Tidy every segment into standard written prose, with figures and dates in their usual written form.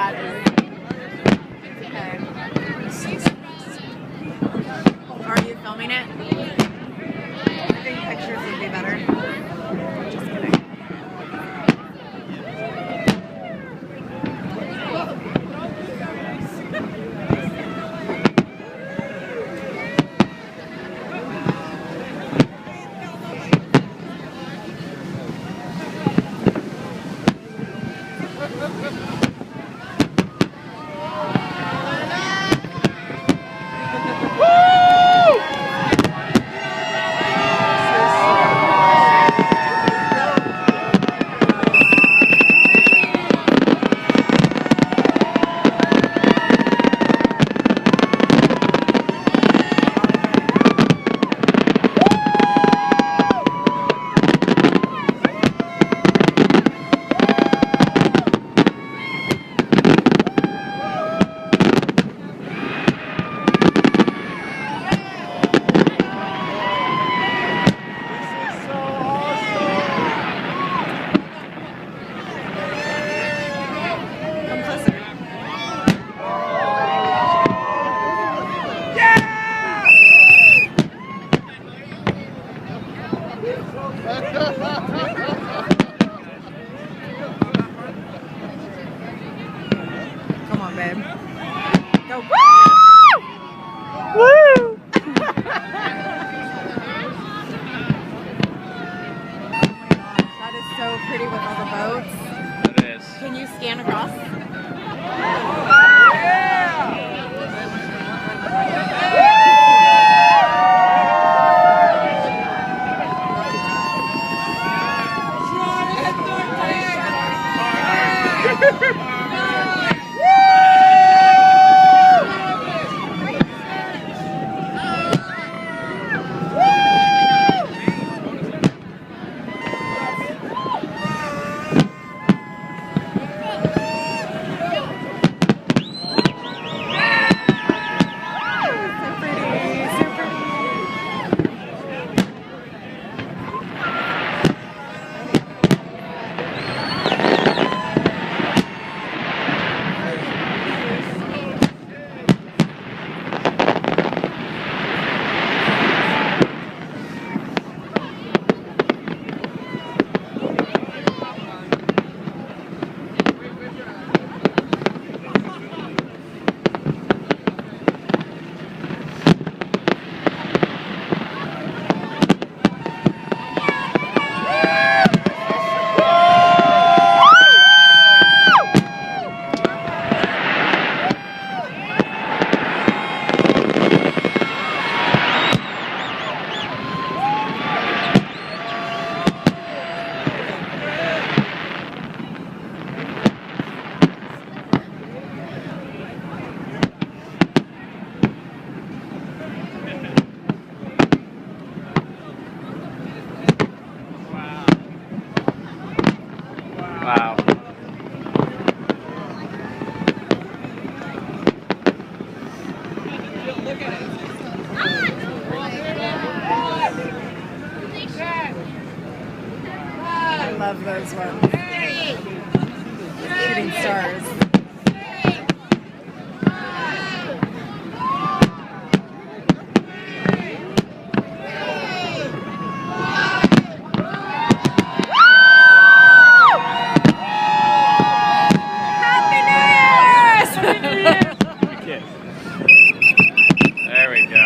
that is... Okay. Are you filming it? I think pictures would be better. Just kidding. Come on, babe. Go. Woo! Woo! That is so pretty with all the boats. It is. Can you scan across? Wow. I love those ones. Shooting stars. There we go.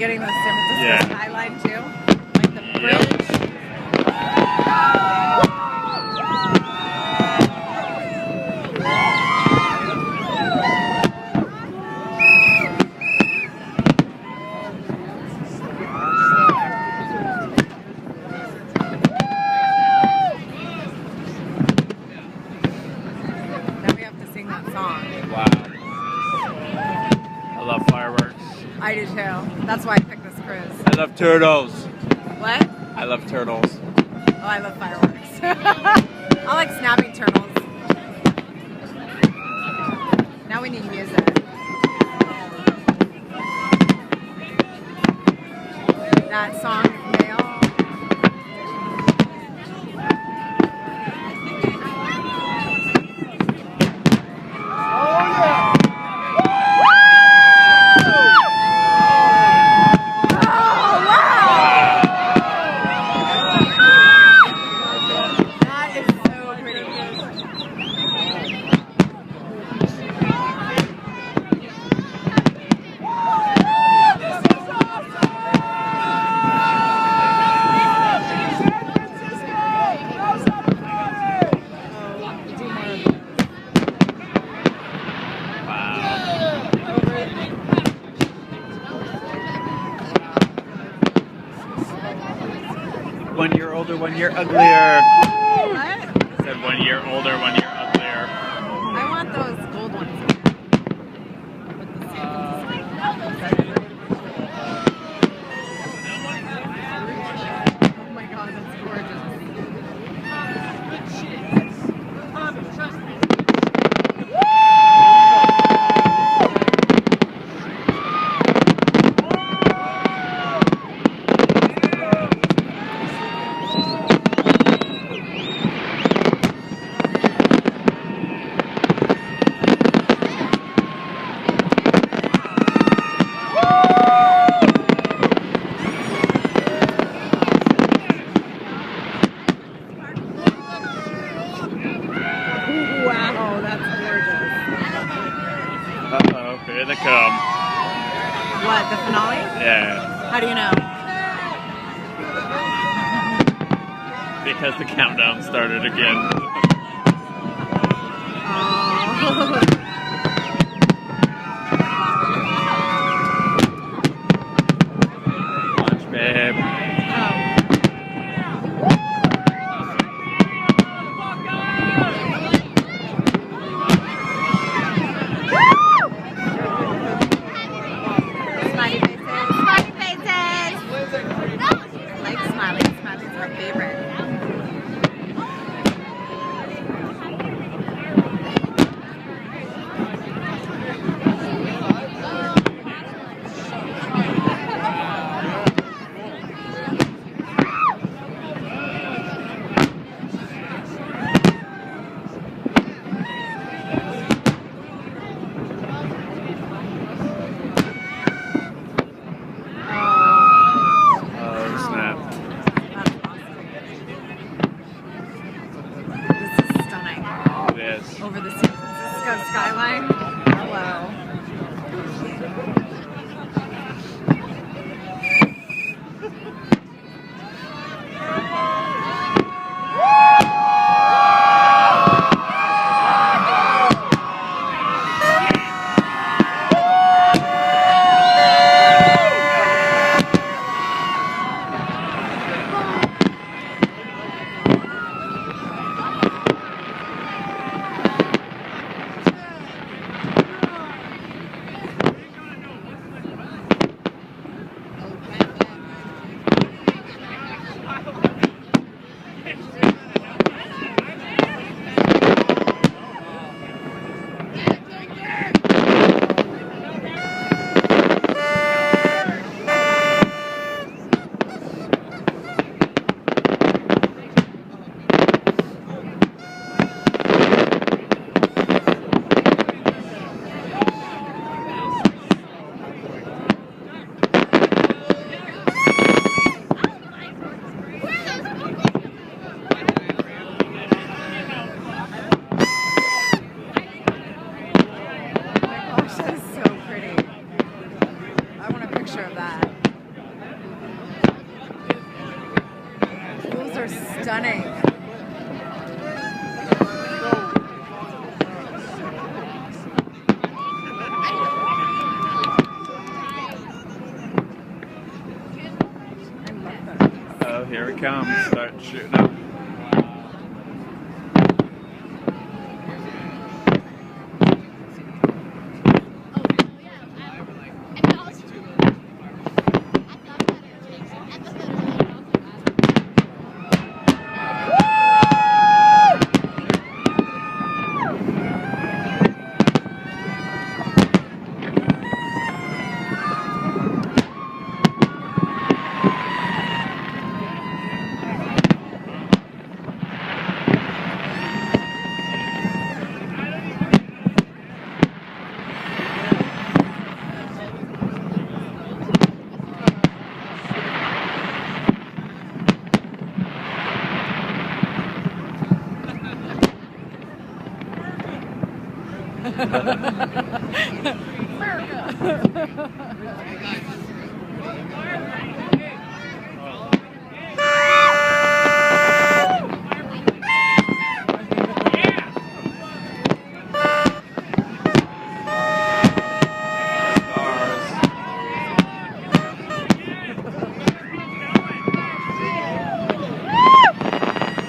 getting the San Francisco Yeah. skyline too? Like the Yep. bridge? Now we have to sing that song. Wow. I love fireworks. I do too. That's why I picked this cruise. I love turtles. What? I love turtles. Oh, I love fireworks. I like snapping turtles. Now we need music. That song, Nail. That is so pretty. Wow. 1 year older, 1 year uglier. What? Said 1 year older, 1 year uglier. I want those gold ones. With the oh my god, that's gorgeous. Wow, that's gorgeous. Uh-oh, here they come. What, the finale? Yeah, How do you know? because the countdown started again. Oh. Watch, babe. Smiley faces. Smiley faces. I like Smiley. Smiley's my favorite. are stunning. Oh, here it comes. Start shooting up.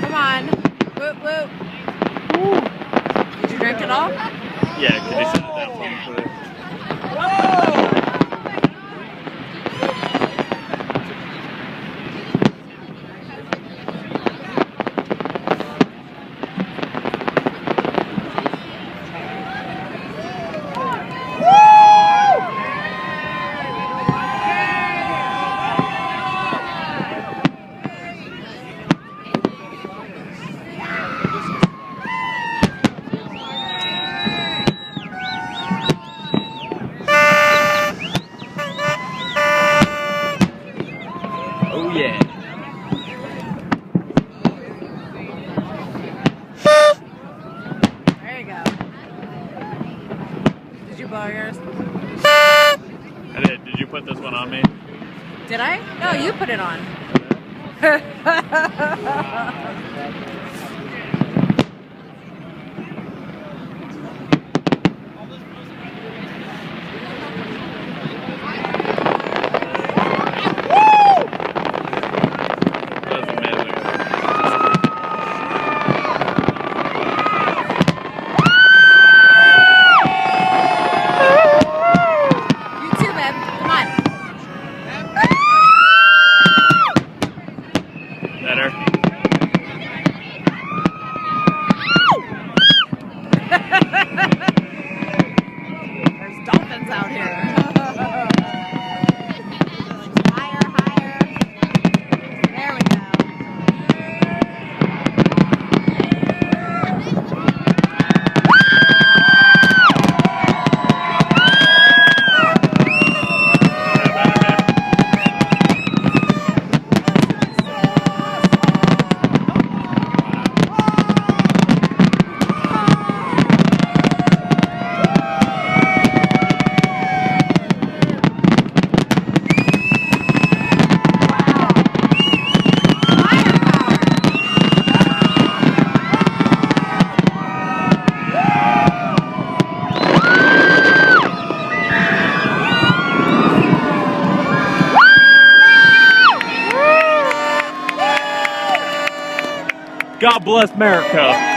Come on. Whoop, whoop. Did you drink it all? Yeah, can you set it down for me, please? Oh yeah. There you go. Did you blow yours? I did. Did you put this one on me? Did I? No, you put it on. That was amazing. You too, babe. Come on. Better. There's dolphins out here. Higher, higher. There we go. God bless America.